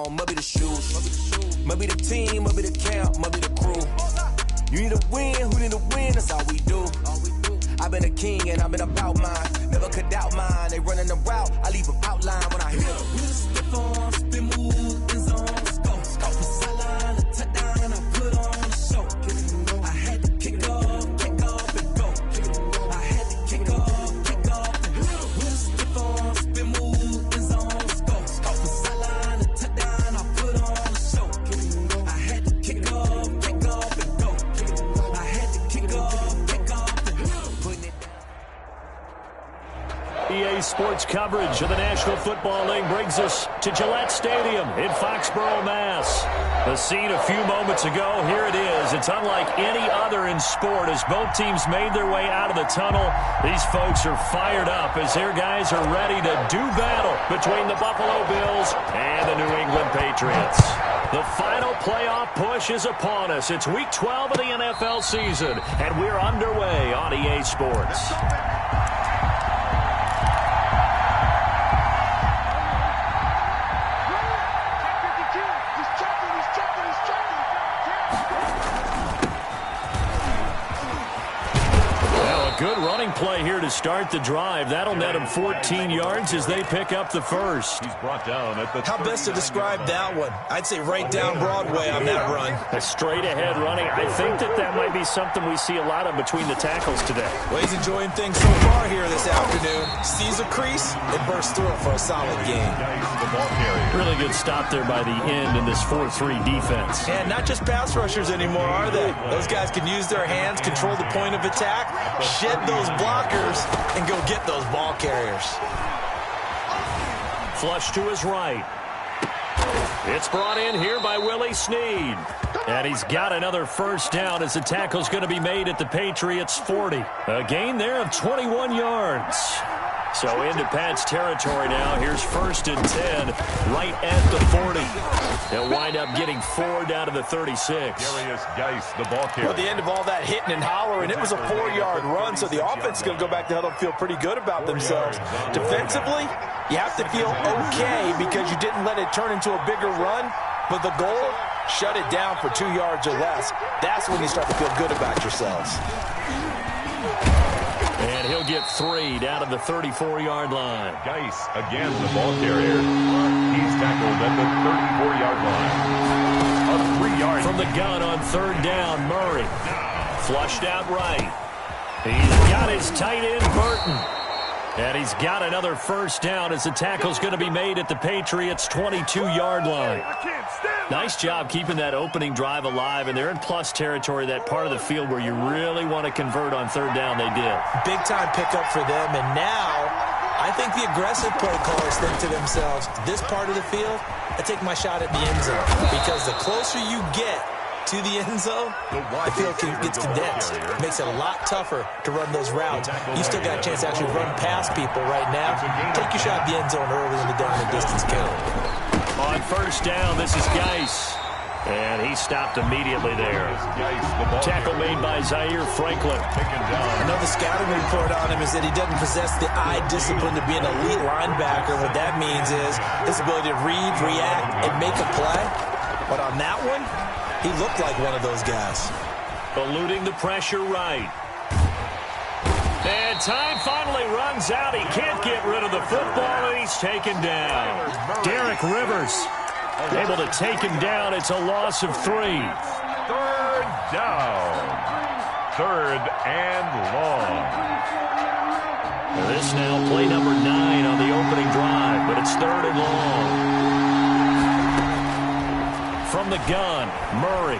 on, might be the shoes. Might be the team, might be the camp, might be the crew. You need a win, who need a win, that's all we do. I've been a king and I've been about mine. Never could doubt mine, they running the route, I leave them outline when I hit them. Stiff on, spin move, in zone, let's go. Scout for sideline, a touchdown and I put on the show. I had to kick off and go. I had to kick off and go. Stiff on, spin move, in zone, let's go. Scout for sideline, a touchdown, I put on the show. I had to kick off and go. I had to kick off and putting it down. EA Sports coverage of the National Football League brings us to Gillette Stadium in Foxborough, Mass. The scene a few moments ago, here it is. It's unlike any other in sport as both teams made their way out of the tunnel. These folks are fired up as their guys are ready to do battle between the Buffalo Bills and the New England Patriots. The final playoff push is upon us. It's Week 12 of the NFL season, and we're underway on EA Sports. Good running play here to start the drive. That'll net him 14 yards as they pick up the first. He's brought down at the How best to describe that one? I'd say right down Broadway on that run. A straight-ahead running. I think that might be something we see a lot of between the tackles today. Well, he's enjoying things so far here this afternoon. Sees a crease and bursts through it for a solid game. Really good stop there by the end in this 4-3 defense. And not just pass rushers anymore, are they? Those guys can use their hands, control the point of attack, shed those blockers, and go get those ball carriers. Flush to his right. It's brought in here by Willie Snead. And he's got another first down as the tackle's going to be made at the Patriots' 40. A gain there of 21 yards. So into Pat's territory now. Here's 1st and 10 right at the 40. They'll wind up getting 4 down to the 36. Darius Geis, the ball carrier. Well, at the end of all that hitting and hollering, it was a 4-yard run, so the offense is going to go back to huddle and feel pretty good about themselves. Defensively, you have to feel okay because you didn't let it turn into a bigger run, but the goal, shut it down for 2 yards or less. That's when you start to feel good about yourselves. And he'll get 3 down to the 34-yard line. Geis, again, the ball carrier. He's tackled at the 34-yard line. A 3-yard. From the gun on 3rd down, Murray. Flushed out right. He's got his tight end, Burton. And he's got another first down as the tackle's going to be made at the Patriots' 22-yard line. Nice job keeping that opening drive alive, and they're in plus territory, that part of the field where you really want to convert on 3rd down. They did. Big-time pickup for them, and now I think the aggressive play callers think to themselves, this part of the field, I take my shot at the end zone, because the closer you get to the end zone, the field gets condensed. It makes it a lot tougher to run those routes. You still got a chance to actually run past people right now. Take your shot at the end zone early in the down and distance count. On 1st down, this is Geis. And he stopped immediately there. Tackle made by Zaire Franklin. Another scouting report on him is that he doesn't possess the eye discipline to be an elite linebacker. What that means is his ability to read, react, and make a play. But on that one, he looked like one of those guys. Eluding the pressure right. And time finally runs out. He can't get rid of the football, and he's taken down. Derek Rivers able to take him down. It's a loss of 3. 3rd down. 3rd and long. This now play number 9 on the opening drive, but it's 3rd and long. From the gun, Murray.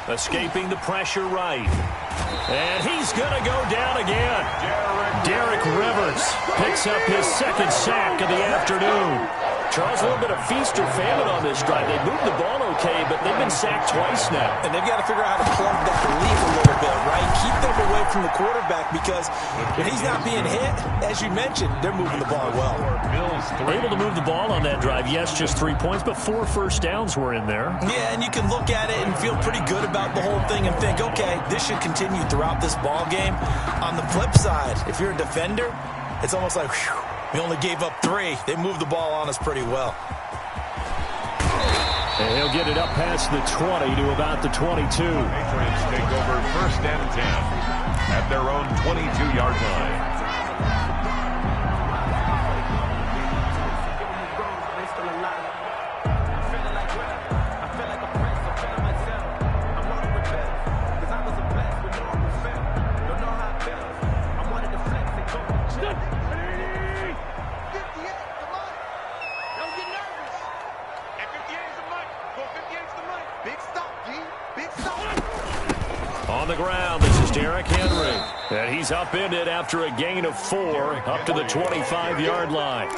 Escaping the pressure right. And he's going to go down again. Derek Rivers picks up his 2nd sack of the afternoon. Charles, a little bit of feast or famine on this drive. They moved the ball okay, but they've been sacked twice now. And they've got to figure out how to plug that leak a little bit, right? Keep them away from the quarterback because when he's not being hit, as you mentioned, they're moving the ball well. Able to move the ball on that drive. Yes, just 3 points, but 4 first downs were in there. Yeah, and you can look at it and feel pretty good about the whole thing and think, okay, this should continue throughout this ball game. On the flip side, if you're a defender, it's almost like, whew, We only gave up 3. They moved the ball on us pretty well. And he'll get it up past the 20 to about the 22. Patriots take over 1st and 10 at their own 22-yard line. On the ground, this is Derrick Henry. And he's upended after a gain of 4 up to the 25-yard line.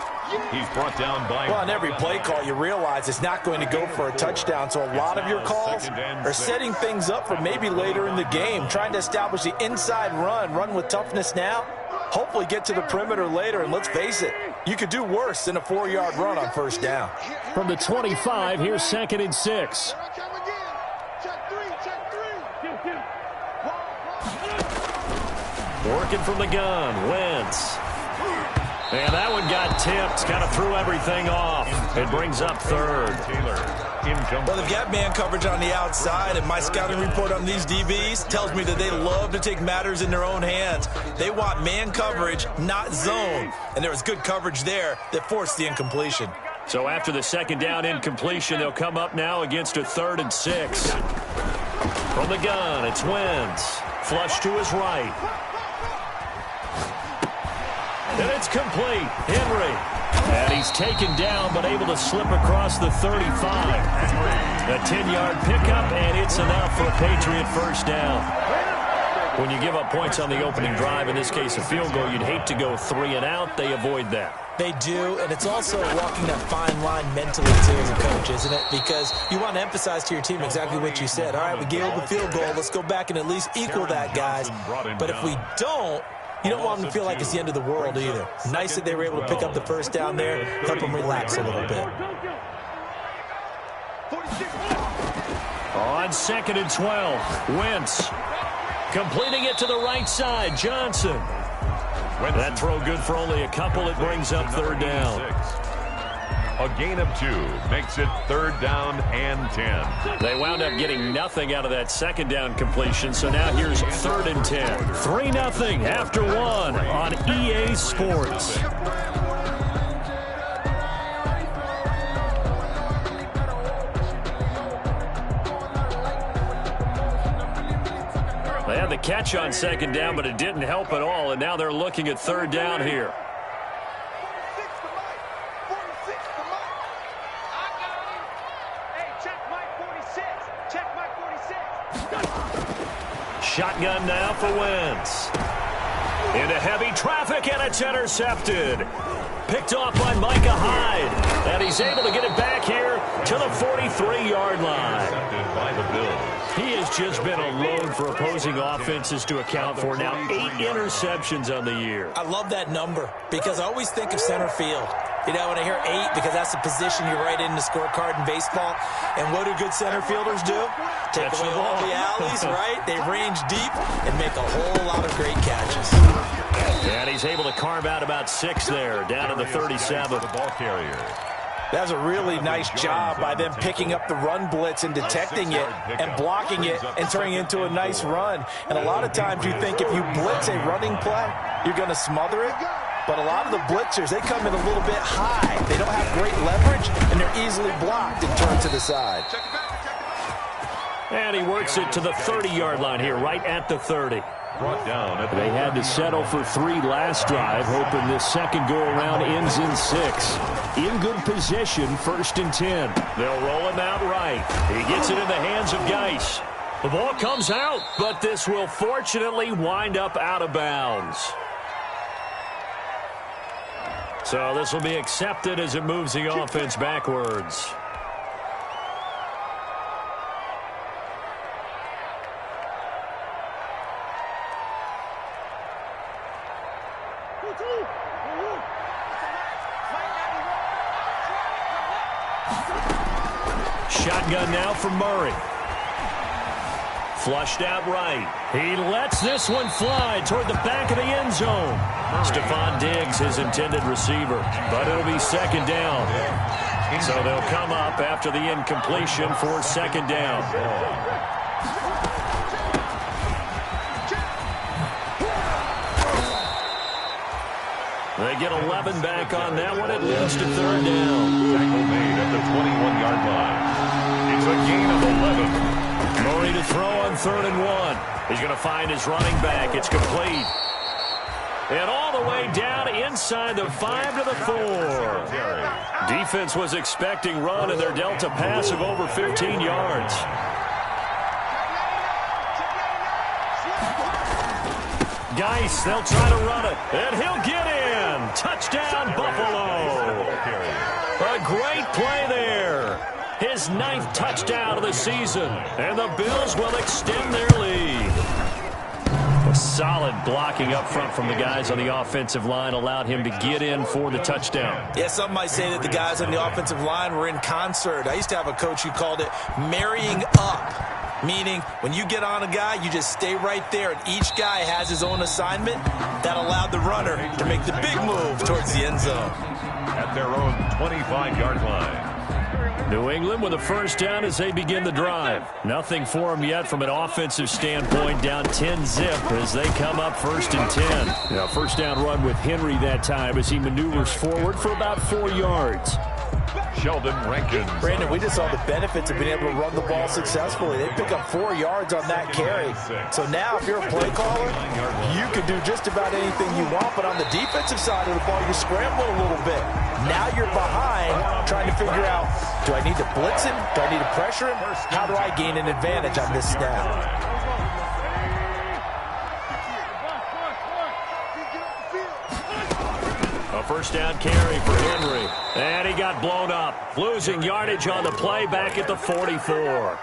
He's brought down by... Well, on every play call, you realize it's not going to go for a touchdown. So a lot of your calls are setting things up for maybe later in the game, trying to establish the inside run with toughness now. Hopefully get to the perimeter later, and let's face it, you could do worse than a 4-yard run on 1st down. From the 25, here's 2nd and 6. Working from the gun, Wentz. And that one got tipped, kind of threw everything off. It brings up 3rd. Well, they've got man coverage on the outside, and my scouting report on these DBs tells me that they love to take matters in their own hands. They want man coverage, not zone. And there was good coverage there that forced the incompletion. So after the 2nd down incompletion, they'll come up now against a 3rd and 6. From the gun, it's Wentz. Flush to his right. And it's complete. Henry. And he's taken down, but able to slip across the 35. A 10-yard pickup, and it's enough for a Patriot 1st down. When you give up points on the opening drive, in this case a field goal, you'd hate to go 3 and out. They avoid that. They do, and it's also walking that fine line mentally, too, as a coach, isn't it? Because you want to emphasize to your team exactly what you said. All right, we gave up a field goal. Let's go back and at least equal that, guys. But if we don't, you don't want them to feel like it's the end of the world either. Nice that they were able to pick up the 1st down there, help them relax a little bit. On 2nd and 12, Wentz completing it to the right side. Johnson. That throw good for only a couple. It brings up 3rd down. A gain of 2 makes it 3rd down and 10. They wound up getting nothing out of that 2nd down completion, so now here's 3rd and 10. 3-0 after 1 on EA Sports. They had the catch on 2nd down, but it didn't help at all, and now they're looking at 3rd down here. Shotgun now for Wentz. Into heavy traffic, and it's intercepted. Picked off by Micah Hyde. And he's able to get it back here to the 43-yard line. By the Bills. He has just been a load for opposing offenses to account for. Now 8 interceptions on the year. I love that number because I always think of center field. You know, when I hear 8, because that's the position you write in the scorecard in baseball. And what do good center fielders do? Take away all the alleys, right? They range deep and make a whole lot of great catches. And he's able to carve out about 6 there, down to the 37. The ball carrier. That was a really nice job by them picking up the run blitz and detecting it and blocking it and turning it into a nice run. And a lot of times you think if you blitz a running play, you're going to smother it. But a lot of the blitzers, they come in a little bit high. They don't have great leverage, and they're easily blocked and turned to the side. And he works it to the 30-yard line here, right at the 30. Brought down. They had to settle for 3 last drive, hoping this second go-around ends in 6. In good position, 1st and 10. They'll roll him out right. He gets it in the hands of Geis. The ball comes out, but this will fortunately wind up out of bounds. So this will be accepted as it moves the offense backwards. Shotgun now for Murray. Flushed out right. He lets this one fly toward the back of the end zone. Stephon Diggs, his intended receiver. But it'll be second down. So they'll come up after the incompletion for second down. They get 11 back on that one. It leads to third down. Tackle made at the 21-yard line. It's a gain of 11. Murray to throw on 3rd and 1. He's going to find his running back. It's complete. And all the way down inside the 5 to the 4. Defense was expecting run, and they're dealt a pass of over 15 yards. Geis, they'll try to run it, and he'll get in. Touchdown, Buffalo. A great play there. His 9th touchdown of the season, and the Bills will extend their lead. A solid blocking up front from the guys on the offensive line allowed him to get in for the touchdown. Yeah, some might say that the guys on the offensive line were in concert. I used to have a coach who called it marrying up. Meaning, when you get on a guy, you just stay right there, and each guy has his own assignment. That allowed the runner to make the big move towards the end zone. At their own 25-yard line. New England with a first down as they begin the drive. Nothing for them yet from an offensive standpoint, down 10-zip as they come up 1st and 10. Now, first down run with Henry that time as he maneuvers forward for about 4 yards. Sheldon Rankins. Brandon, we just saw the benefits of being able to run the ball successfully. They pick up 4 yards on that carry. So now if you're a play caller, you can do just about anything you want. But on the defensive side of the ball, you're scrambling a little bit. Now you're behind trying to figure out, do I need to blitz him? Do I need to pressure him? How do I gain an advantage on this snap? First down carry for Henry. And he got blown up. Losing yardage on the play back at the 44.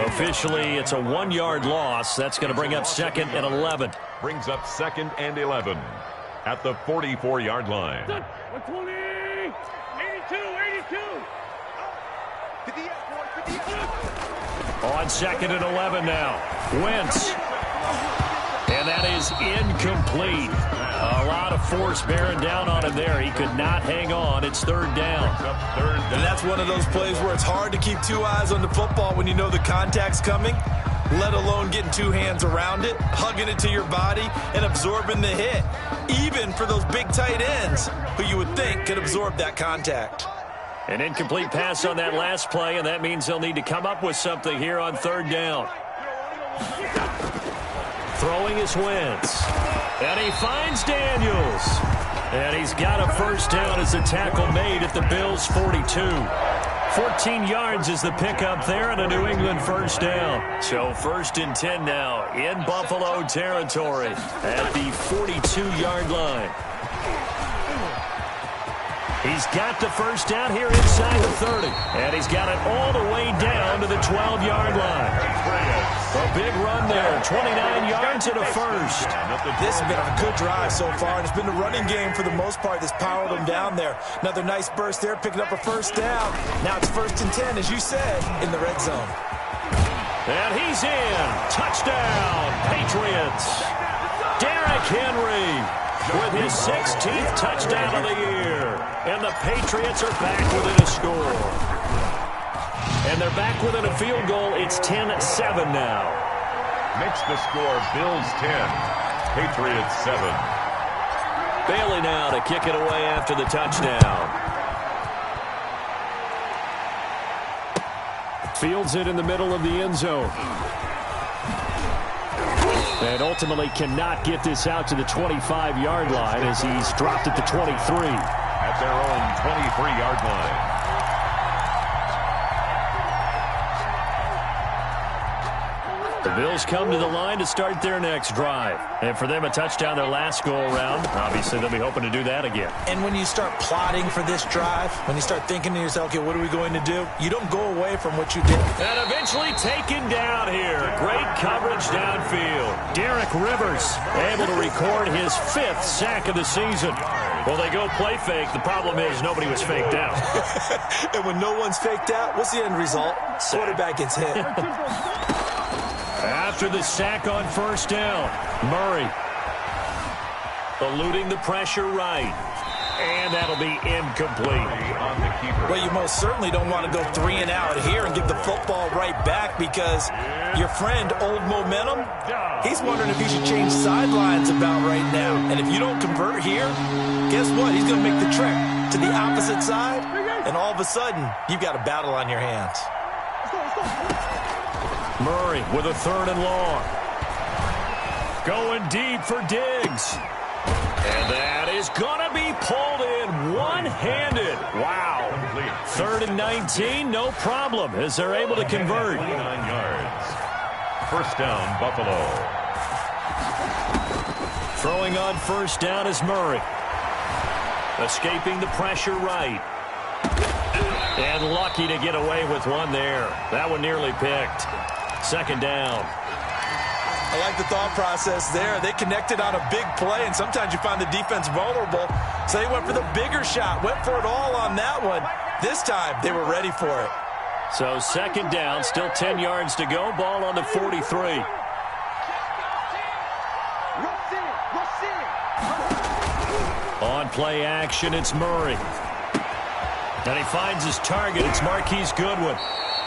Officially, it's a 1-yard loss. That's going to bring up 2nd and 11. Brings up 2nd and 11 at the 44-yard line. 120, 82. On 2nd and 11 now. Wentz. And that is incomplete. A lot of force bearing down on him there. He could not hang on. It's 3rd down. And that's one of those plays where it's hard to keep 2 eyes on the football when you know the contact's coming, let alone getting 2 hands around it, hugging it to your body, and absorbing the hit. Even for those big tight ends who you would think could absorb that contact. An incomplete pass on that last play, and that means they'll need to come up with something here on 3rd down. Throwing is Wentz. And he finds Daniels. And he's got a first down as a tackle made at the Bills' 42. 14 yards is the pickup there and a New England first down. So 1st and 10 now in Buffalo territory at the 42-yard line. He's got the first down here inside the 30. And he's got it all the way down to the 12-yard line. A big run there, 29 yards and a first. This has been a good drive so far, and it's been the running game for the most part that's powered them down there. Another nice burst there, picking up a first down. Now it's 1st and 10, as you said, in the red zone. And he's in. Touchdown, Patriots. Derrick Henry with his 16th touchdown of the year. And the Patriots are back within a score. And they're back within a field goal. It's 10-7 now. Makes the score Bills 10, Patriots 7. Bailey now to kick it away after the touchdown. Fields it in the middle of the end zone. And ultimately cannot get this out to the 25-yard line as he's dropped at the 23. At their own 23-yard line. The Bills come to the line to start their next drive. And for them, a touchdown their last go-around. Obviously, they'll be hoping to do that again. And when you start plotting for this drive, when you start thinking to yourself, okay, what are we going to do? You don't go away from what you did. And eventually taken down here. Great coverage downfield. Derek Rivers able to record his 5th sack of the season. Well, they go play fake. The problem is nobody was faked out. And when no one's faked out, what's the end result? Quarterback gets hit. After the sack on first down, Murray eluding the pressure right. And that'll be incomplete. Well, you most certainly don't want to go 3 and out here and give the football right back because your friend, Old Momentum, he's wondering if he should change sidelines about right now. And if you don't convert here, guess what? He's going to make the trek to the opposite side, and all of a sudden, you've got a battle on your hands. Murray with a 3rd and long. Going deep for Diggs. And that is going to be pulled in one-handed. Wow. 3rd and 19, no problem, as they're able to convert. 29 yards. First down, Buffalo. Throwing on first down is Murray. Escaping the pressure right. And lucky to get away with one there. That one nearly picked. 2nd down. I like the thought process there. They connected on a big play, and sometimes you find the defense vulnerable. So they went for the bigger shot, went for it all on that one. This time, they were ready for it. So 2nd down, still 10 yards to go. Ball on the 43. On play action, it's Murray. And he finds his target. It's Marquise Goodwin.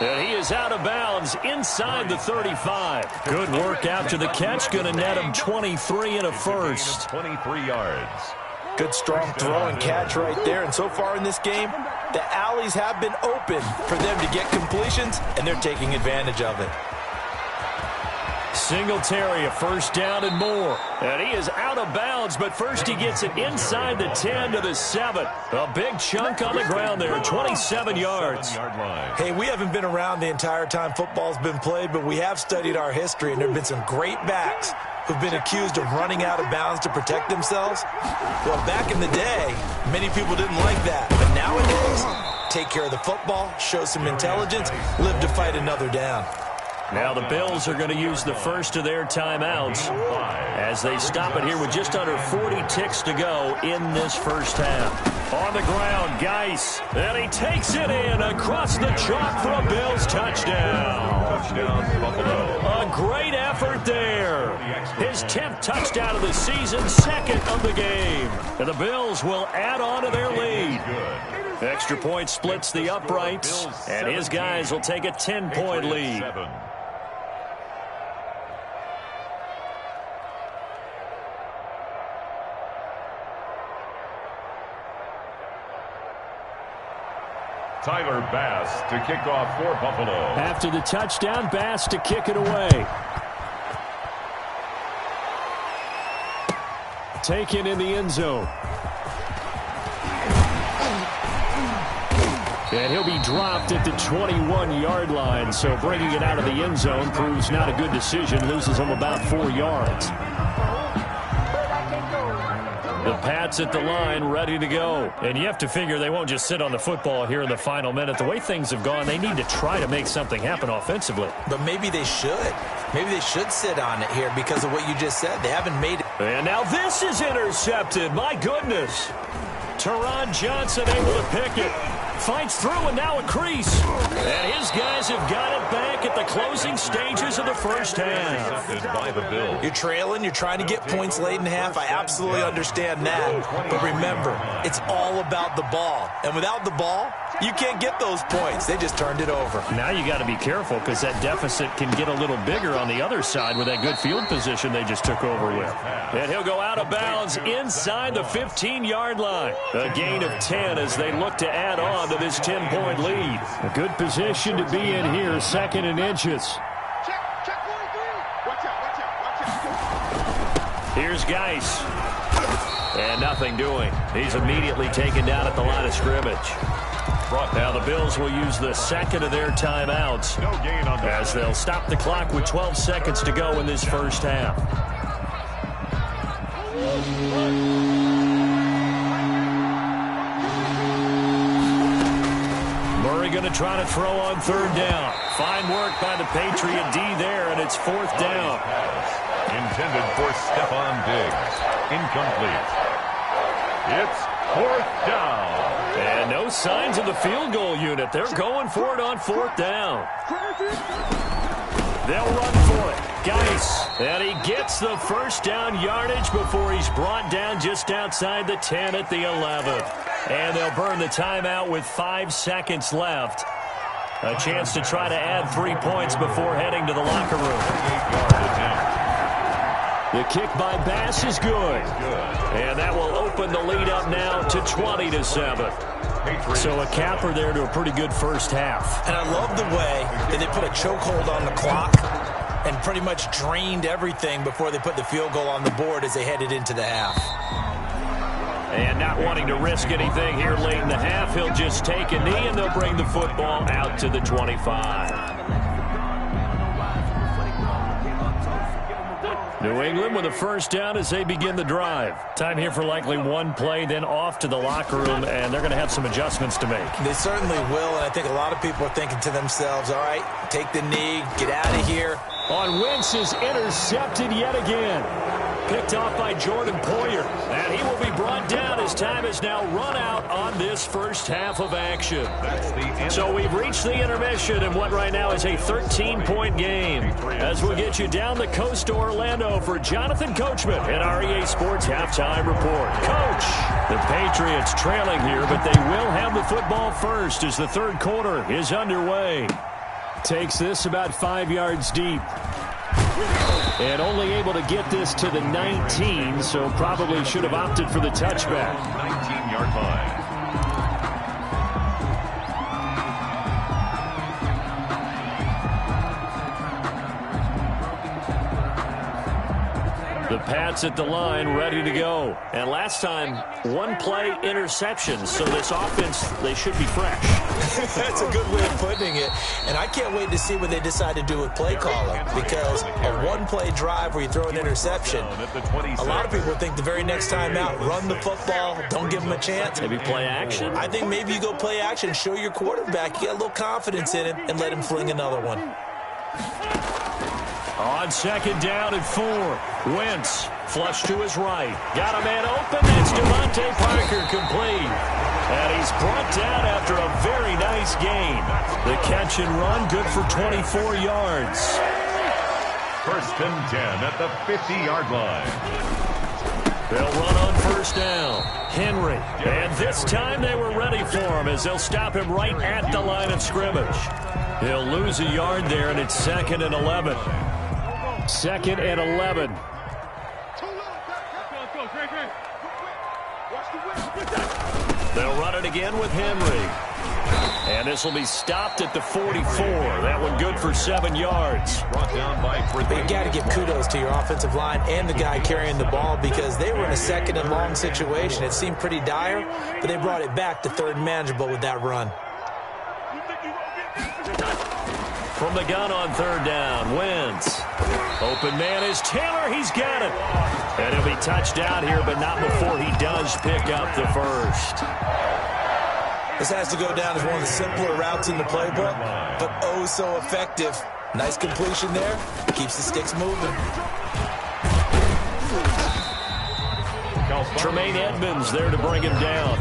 And he is out of bounds inside the 35. Good work after the catch. Going to net him 23 and a first. 23 yards. Good strong throw and catch right there. And so far in this game, the alleys have been open for them to get completions, and they're taking advantage of it. Singletary, a first down and more. And he is out of bounds, but first he gets it inside the 10 to the 7. A big chunk on the ground there, 27 yards. Hey, we haven't been around the entire time football's been played, but we have studied our history, and there have been some great backs who've been accused of running out of bounds to protect themselves. Well, back in the day, many people didn't like that. But nowadays, take care of the football, show some intelligence, live to fight another down. Now the Bills are going to use the first of their timeouts as they stop it here with just under 40 ticks to go in this first half. On the ground, Geis, and he takes it in across the chalk for a Bills touchdown. Touchdown, Buffalo. A great effort there. His 10th touchdown of the season, 2nd of the game. And the Bills will add on to their lead. Extra point splits the uprights, and his guys will take a 10-point lead. Tyler Bass to kick off for Buffalo. After the touchdown, Bass to kick it away. Taken in the end zone. And he'll be dropped at the 21-yard line, so bringing it out of the end zone proves not a good decision, loses him about 4 yards. The Pats at the line, ready to go. And you have to figure they won't just sit on the football here in the final minute. The way things have gone, they need to try to make something happen offensively. But maybe they should. Maybe they should sit on it here because of what you just said. They haven't made it. And now this is intercepted. My goodness. Teron Johnson able to pick it. Fights through and now a crease. And his guys have got it back at the closing stages of the first half. By the Bills. You're trailing. You're trying to get points late in half. I absolutely understand that. But remember, it's all about the ball. And without the ball, you can't get those points. They just turned it over. Now you got to be careful because that deficit can get a little bigger on the other side with that good field position they just took over with. And he'll go out of bounds inside the 15-yard line. A gain of 10 as they look to add on to this 10-point lead. A good position to be in here, 2nd and inches. Here's Geis. And nothing doing. He's immediately taken down at the line of scrimmage. Now the Bills will use the 2nd of their timeouts as they'll stop the clock with 12 seconds to go in this first half. Murray going to try to throw on 3rd down. Fine work by the Patriot D there, and it's 4th down. Intended for Stephon Diggs. Incomplete. It's 4th down. And no signs of the field goal unit. They're going for it on 4th down. They'll run for it. Geis. And he gets the first down yardage before he's brought down just outside the 10 at the 11. And they'll burn the timeout with 5 seconds left. A chance to try to add 3 points before heading to the locker room. The kick by Bass is good. And that will open the lead up now to 20-7. So a capper there to a pretty good first half. And I love the way that they put a chokehold on the clock and pretty much drained everything before they put the field goal on the board as they headed into the half. And not wanting to risk anything here late in the half, he'll just take a knee and they'll bring the football out to the 25. New England with a first down as they begin the drive. Time here for likely one play, then off to the locker room, and they're going to have some adjustments to make. They certainly will, and I think a lot of people are thinking to themselves, all right, take the knee, get out of here. On Wentz is intercepted yet again. Picked off by Jordan Poyer. And he will be brought down as time is now run out on this first half of action. So we've reached the intermission in what right now is a 13-point game. As we'll get you down the coast to Orlando for Jonathan Coachman at our EA Sports Halftime Report. Coach, the Patriots trailing here, but they will have the football first as the third quarter is underway. Takes this about 5 yards deep. And only able to get this to the 19, so probably should have opted for the touchback. 19-yard line. The Pats at the line, ready to go. And last time, one play interception, so this offense, they should be fresh. That's a good way of putting it. And I can't wait to see what they decide to do with play calling, because a one-play drive where you throw an interception, a lot of people think the very next time out, run the football, don't give them a chance. Maybe play action? I think maybe you go play action, show your quarterback you got a little confidence in him, and let him fling another one. On second down and 4, Wentz flush to his right. Got a man open. That's Devontae Parker complete. And he's brought down after a very nice game. The catch and run good for 24 yards. First and 10 at the 50-yard line. They'll run on first down. Henry. And this time they were ready for him as they'll stop him right at the line of scrimmage. He'll lose a yard there, and it's 2nd and 11. 2nd and 11. They'll run it again with Henry. And this will be stopped at the 44. That one good for 7 yards. Brought down by You got to give kudos to your offensive line and the guy carrying the ball, because they were in a 2nd and long situation. It seemed pretty dire, but they brought it back to 3rd and manageable with that run. From the gun on 3rd down, Wentz. Open man is Taylor. He's got it. And he'll be touched down here, but not before he does pick up the first. This has to go down as one of the simpler routes in the playbook, but oh so effective. Nice completion there. Keeps the sticks moving. Tremaine Edmonds there to bring him down.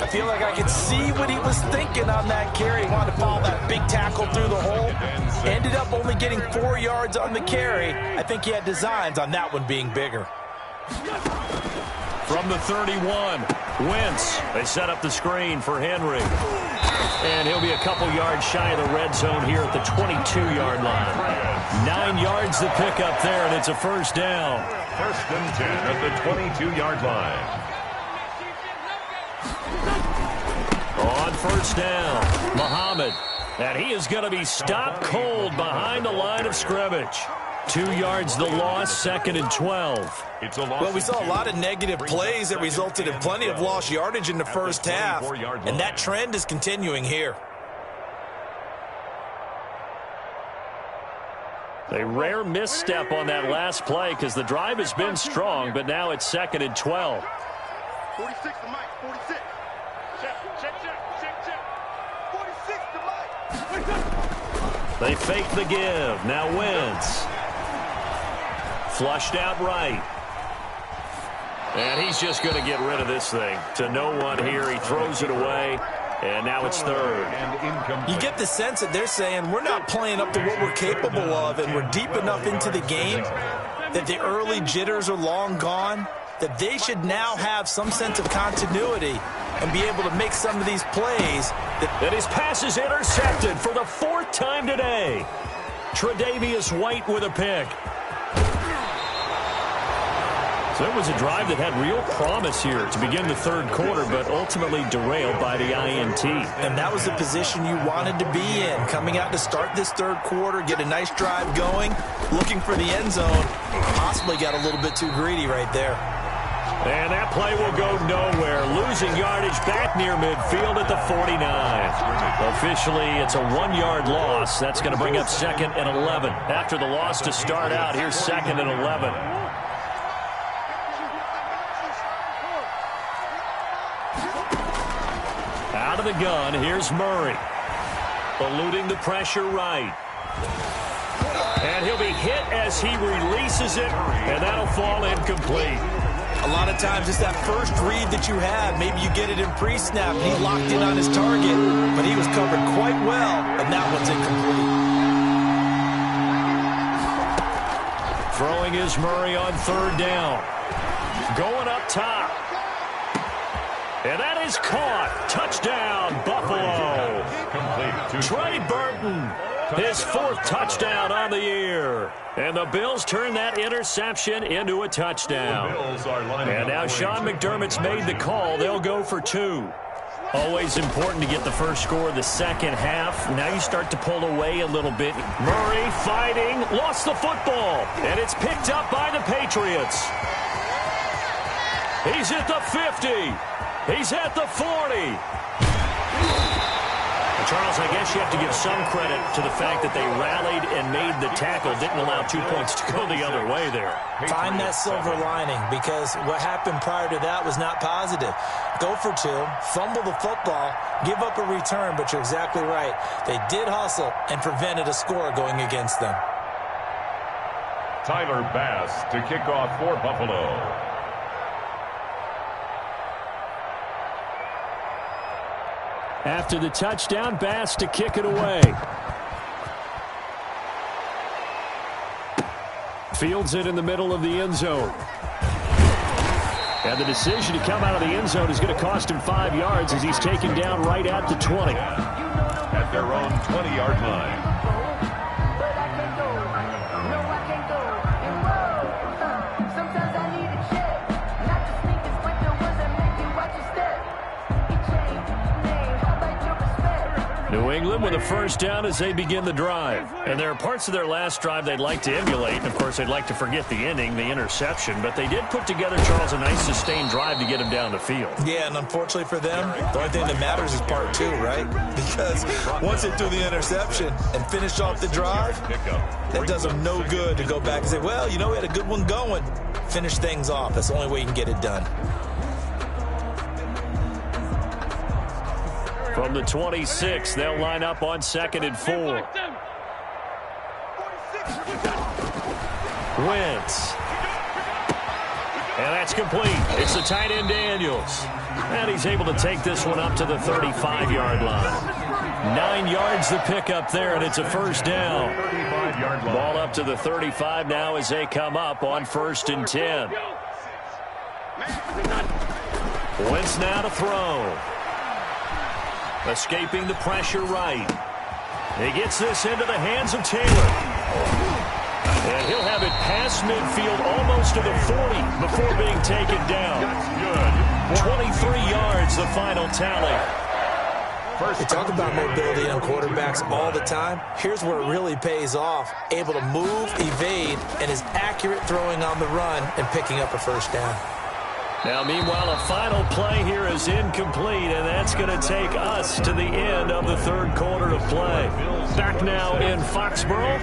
I feel like I could see what he was thinking on that carry. He wanted to follow that big tackle through the hole. Ended up only getting 4 yards on the carry. I think he had designs on that one being bigger. From the 31, Wentz. They set up the screen for Henry. And he'll be a couple yards shy of the red zone here at the 22-yard line. 9 yards to pick up there, and it's a first down. First and 10 at the 22-yard line. On first down, Muhammad. And he is going to be stopped cold behind the line of scrimmage. 2 yards the loss, 2nd and 12. Well, we saw a lot of negative plays that resulted in plenty of lost yardage in the first half, and that trend is continuing here. A rare misstep on that last play because the drive has been strong, but now it's 2nd and 12. 46 to Mike, 46. Check. 46 to Mike. They fake the give. Now Wentz. Flushed out right. And he's just going to get rid of this thing. To no one here. He throws it away. And now it's third. You get the sense that they're saying we're not playing up to what we're capable of, and we're deep enough into the game that the early jitters are long gone, that they should now have some sense of continuity and be able to make some of these plays. And his pass is intercepted for the fourth time today. Tre'Davious White with a pick. So it was a drive that had real promise here to begin the third quarter, but ultimately derailed by the INT. And that was the position you wanted to be in, coming out to start this third quarter, get a nice drive going, looking for the end zone. Possibly got a little bit too greedy right there. And that play will go nowhere. Losing yardage back near midfield at the 49. Officially, it's a 1-yard loss. That's going to bring up 2nd and 11. After the loss to start out, here's 2nd and 11. Out of the gun, here's Murray. Eluding the pressure right. And he'll be hit as he releases it, and that'll fall incomplete. A lot of times it's that first read that you have. Maybe you get it in pre-snap, and he locked in on his target, but he was covered quite well, and that one's incomplete. Throwing is Murray on third down. Going up top. And that is caught. Touchdown, Buffalo. Trey Burton, his 4th touchdown on the year. And the Bills turn that interception into a touchdown. And now Sean McDermott's made the call. They'll go for 2. Always important to get the first score of the second half. Now you start to pull away a little bit. Murray fighting, lost the football. And it's picked up by the Patriots. He's at the 50. He's at the 40. Charles, I guess you have to give some credit to the fact that they rallied and made the tackle, didn't allow 2 points to go the other way there. Find that silver lining, because what happened prior to that was not positive. Go for 2, fumble the football, give up a return, but you're exactly right. They did hustle and prevented a score going against them. Tyler Bass to kick off for Buffalo. After the touchdown, Bass to kick it away. Fields it in the middle of the end zone. And the decision to come out of the end zone is going to cost him 5 yards as he's taken down right at the 20. At their own 20-yard line. New England with a first down as they begin the drive. And there are parts of their last drive they'd like to emulate. And, of course, they'd like to forget the ending, the interception. But they did put together, Charles, a nice sustained drive to get him down the field. Yeah, and unfortunately for them, the only thing that matters is part 2, right? Because once they do the interception and finish off the drive, that does them no good to go back and say, well, you know, we had a good one going. Finish things off. That's the only way you can get it done. From the 26, they'll line up on 2nd and 4. Wentz. And that's complete. It's the tight end Daniels. And he's able to take this one up to the 35-yard line. 9 yards the pickup there, and it's a first down. Ball up to the 35 now as they come up on 1st and 10. Wentz now to throw. Escaping the pressure right. He gets this into the hands of Taylor. And he'll have it past midfield almost to the 40 before being taken down. 23 yards the final tally. We talk about mobility on quarterbacks all the time. Here's where it really pays off. Able to move, evade, and is accurate throwing on the run and picking up a first down. Now, meanwhile, a final play here is incomplete, and that's going to take us to the end of the third quarter of play. Back now in Foxborough.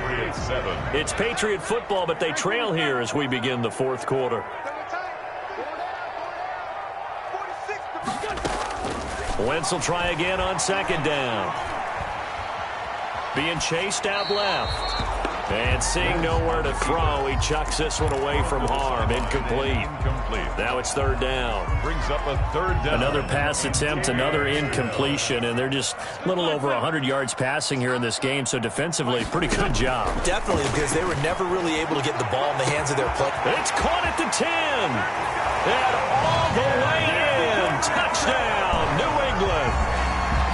It's Patriot football, but they trail here as we begin the fourth quarter. Wentz will try again on 2nd down. Being chased out left. And seeing nowhere to throw, he chucks this one away from harm. Incomplete. Now it's third down. Brings up a third down. Another pass attempt, another incompletion, and they're just a little over 100 yards passing here in this game, so defensively, pretty good job. Definitely, because they were never really able to get the ball in the hands of their play. It's caught at the 10. And all the way in. Touchdown, New England.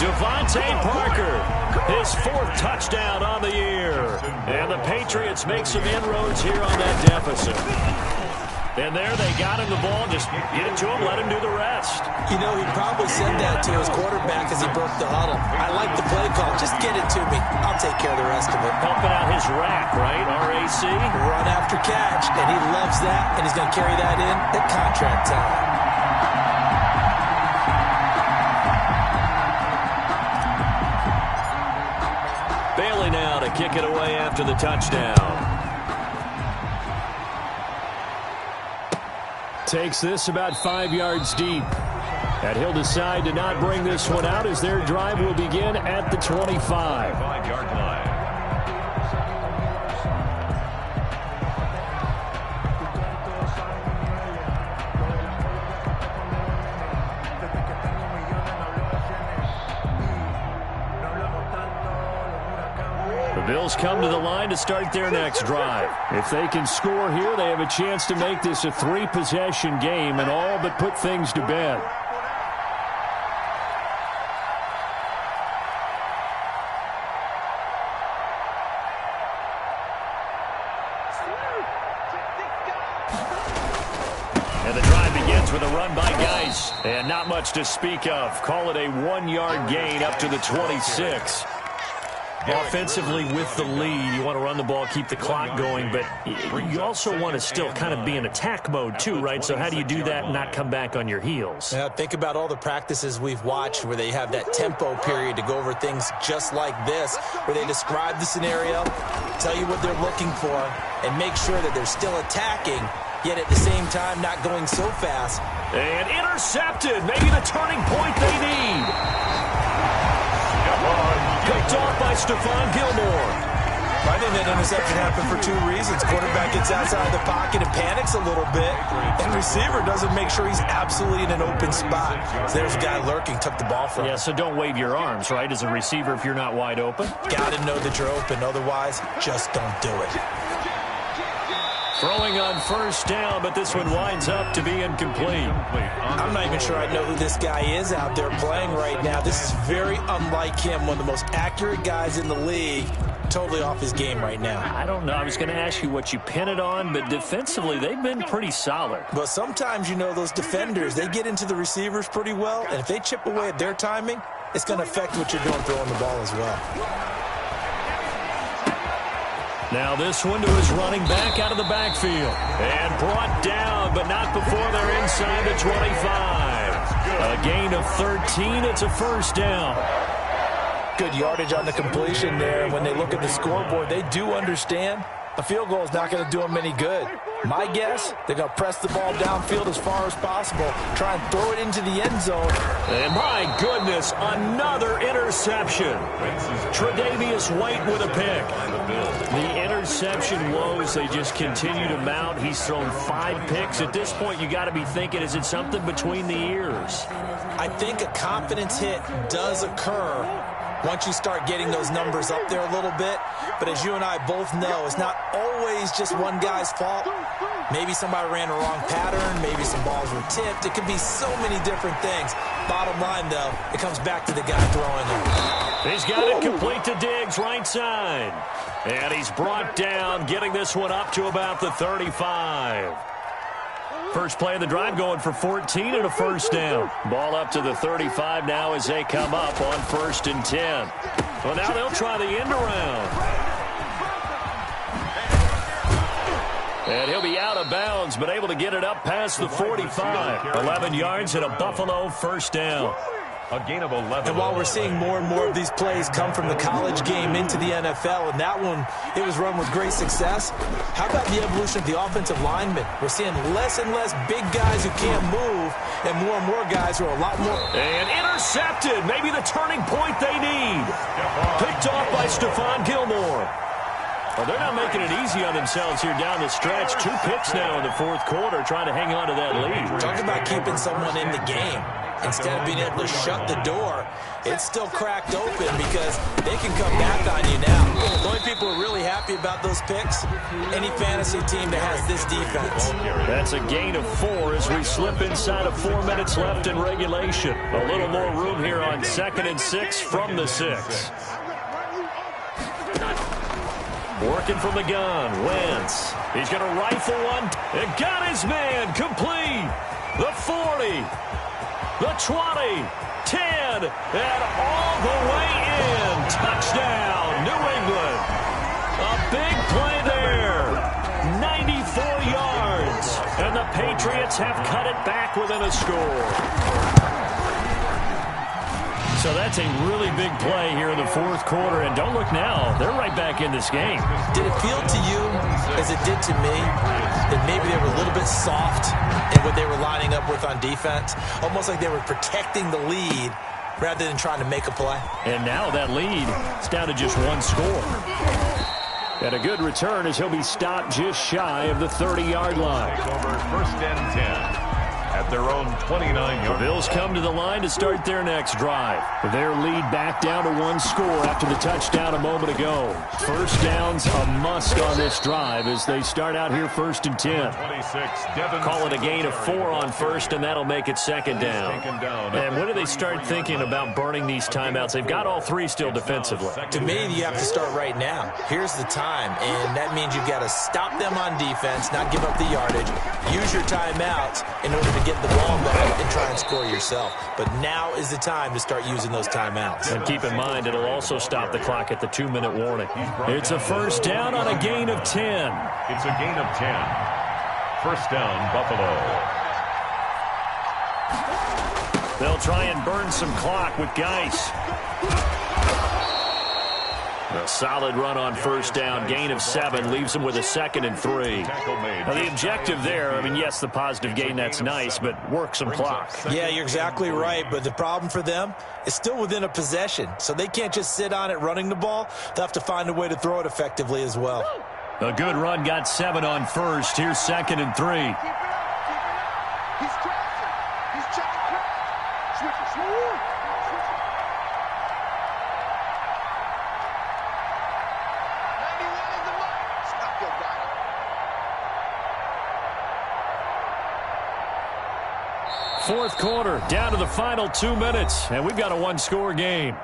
Devontae Parker, his 4th touchdown on the year. And the Patriots make some inroads here on that deficit. And there they got him the ball. Just get it to him, let him do the rest. You know, he probably said that to his quarterback as he broke the huddle. I like the play call. Just get it to me. I'll take care of the rest of it. Helping out his rack, right? RAC. Run after catch, and he loves that, and he's going to carry that in at contract time. Bailey now to kick it away after the touchdown. Takes this about 5 yards deep. And he'll decide to not bring this one out as their drive will begin at the 25. 5-yard line. The Bills come to the line to start their next drive. If they can score here, they have a chance to make this a 3-possession game and all but put things to bed. And the drive begins with a run by Geis. And not much to speak of. Call it a 1-yard gain up to the 26. Offensively with the lead, you want to run the ball, keep the clock going, but you also want to still kind of be in attack mode too, right? So how do you do that and not come back on your heels? Yeah, think about all the practices we've watched where they have that tempo period to go over things just like this, where they describe the scenario, tell you what they're looking for, and make sure that they're still attacking, yet at the same time not going so fast. And intercepted, maybe the turning point they need. Picked off by Stephon Gilmore. I think that interception happened for 2 reasons. Quarterback gets outside the pocket and panics a little bit, and receiver doesn't make sure he's absolutely in an open spot. So there's a guy lurking, took the ball from him. Yeah, so don't wave your arms, right, as a receiver if you're not wide open. Got to know that you're open. Otherwise, just don't do it. Throwing on first down, but this one winds up to be incomplete. I'm not even sure I know who this guy is out there playing right now. This is very unlike him, one of the most accurate guys in the league. Totally off his game right now. I don't know. I was going to ask you what you pin it on, but defensively, they've been pretty solid. But sometimes, you know, those defenders, they get into the receivers pretty well, and if they chip away at their timing, it's going to affect what you're doing throwing the ball as well. Now this one to his running back out of the backfield. And brought down, but not before they're inside the 25. A gain of 13. It's a first down. Good yardage on the completion there. When they look at the scoreboard, they do understand a field goal is not going to do them any good. My guess, they're going to press the ball downfield as far as possible, try and throw it into the end zone. And my goodness, another interception. Tre'Davious White with a pick. The interception woes, they just continue to mount. He's thrown 5 picks. At this point, you got to be thinking, is it something between the ears? I think a confidence hit does occur once you start getting those numbers up there a little bit. But as you and I both know, it's not always just one guy's fault. Maybe somebody ran a wrong pattern. Maybe some balls were tipped. It could be so many different things. Bottom line, though, it comes back to the guy throwing it. He's got it complete to Diggs, right side. And he's brought down, getting this one up to about the 35. First play of the drive going for 14 and a first down. Ball up to the 35 now as they come up on 1st and 10. Well, now they'll try the end around. And he'll be out of bounds, but able to get it up past the 45. 11 yards and a Buffalo first down. A gain of 11. And while we're seeing more and more of these plays come from the college game into the NFL, and that one, it was run with great success, how about the evolution of the offensive linemen? We're seeing less and less big guys who can't move, and more guys who are a lot more. And intercepted. Maybe the turning point they need. Picked off by Stephon Gilmore. Well, they're not making it easy on themselves here down the stretch. 2 picks now in the fourth quarter, trying to hang on to that lead. Talk about keeping someone in the game. Instead of being able to shut the door, it's still cracked open because they can come back on you now. The only people who are really happy about those picks, any fantasy team that has this defense. That's a gain of 4 as we slip inside of 4 minutes left in regulation. A little more room here on 2nd and 6 from the 6. Working from the gun, Wentz. He's going to rifle one and got his man complete. The 40, the 20, 10, and all the way in. Touchdown, New England. A big play there. 94 yards. And the Patriots have cut it back within a score. So that's a really big play here in the fourth quarter. And don't look now, they're right back in this game. Did it feel to you, as it did to me, that maybe they were a little bit soft in what they were lining up with on defense? Almost like they were protecting the lead rather than trying to make a play. And now that lead is down to just 1 score. And a good return as he'll be stopped just shy of the 30-yard line. Over 1st and 10. At their own 29-yard. The Bills come to the line to start their next drive. Their lead back down to 1 score after the touchdown a moment ago. First down's a must on this drive as they start out here 1st and 10. 26, Call it a gain of 4 on first, and that'll make it 2nd down. And when do they start thinking about burning these timeouts? They've got all 3 still defensively. To me, you have to start right now. Here's the time, and that means you've got to stop them on defense, not give up the yardage, use your timeouts in order to get the ball back and try and score yourself. But now is the time to start using those timeouts. And keep in mind, it'll also stop the clock at the 2-minute warning. It's a first down on a gain of 10. It's a gain of 10. First down, Buffalo. They'll try and burn some clock with Geis. A solid run on first down. Gain of 7 leaves them with a 2nd and 3. Now, the objective there, I mean, yes, the positive gain, that's nice, but work some clock. Yeah, you're exactly right, but the problem for them is still within a possession, so they can't just sit on it running the ball. They'll have to find a way to throw it effectively as well. A good run got 7 on first. Here's 2nd and 3. He's crossing. He's checking cross. Switch it. Fourth quarter, down to the final 2 minutes, and we've got a 1-score game.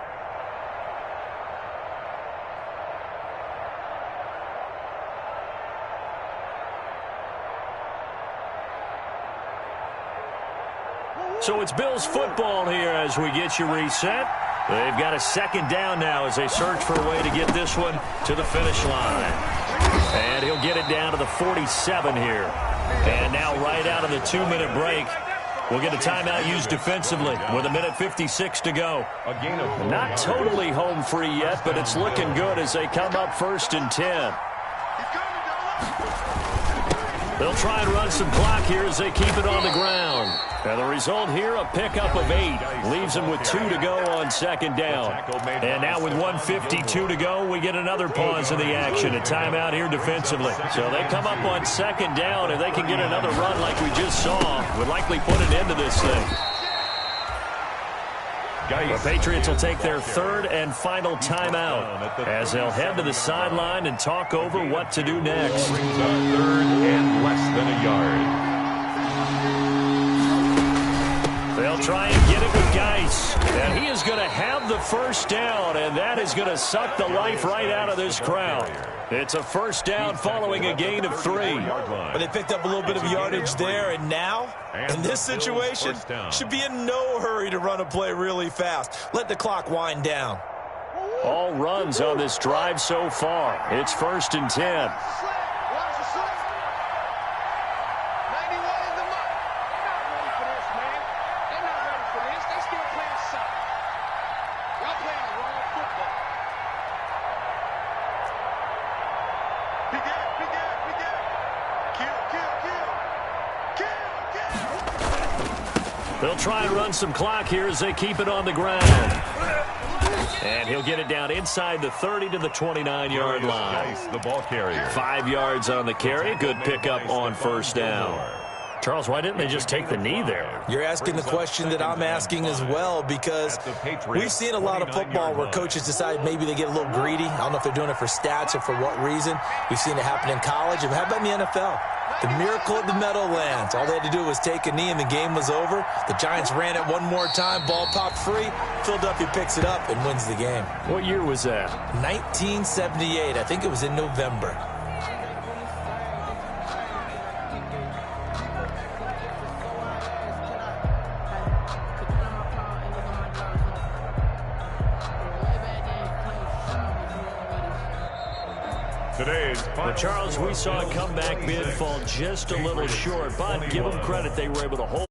So it's Bills football here as we get you reset. They've got a 2nd down now as they search for a way to get this one to the finish line. And he'll get it down to the 47 here. And now right out of the 2-minute break, we'll get a timeout used defensively with 1:56 to go. Not totally home free yet, but it's looking good as they come up 1st and 10. They'll try and run some clock here as they keep it on the ground. And the result here, a pickup of 8. Leaves them with 2 to go on 2nd down. And now with 1:52 to go, we get another pause in the action. A timeout here defensively. So they come up on 2nd down. If they can get another run like we just saw, would likely put an end to this thing. The Patriots will take their 3rd and final timeout as they'll head to the sideline and talk over what to do next. 3rd and less than a yard. They'll try and get it with Geis. And he is going to have the first down, and that is going to suck the life right out of this crowd. It's a first down following a gain of 3. But they picked up a little bit of yardage there, and now, in this situation, should be in no hurry to run a play really fast. Let the clock wind down. All runs on this drive so far. It's 1st and 10. They'll try and run some clock here as they keep it on the ground. And he'll get it down inside the 30 to the 29-yard line. The ball carrier. 5 yards on the carry. Good pickup on first down. Charles, why didn't they just take the knee there? You're asking the question that I'm asking as well, because we've seen a lot of football where coaches decide maybe they get a little greedy. I don't know if they're doing it for stats or for what reason. We've seen it happen in college. And how about in the NFL? The miracle of the Meadowlands. All they had to do was take a knee and the game was over. The Giants ran it one more time. Ball popped free. Philadelphia picks it up and wins the game. What year was that? 1978. I think it was in November. Well, Charles, we saw a comeback bid fall just a little short, but give them credit, they were able to hold.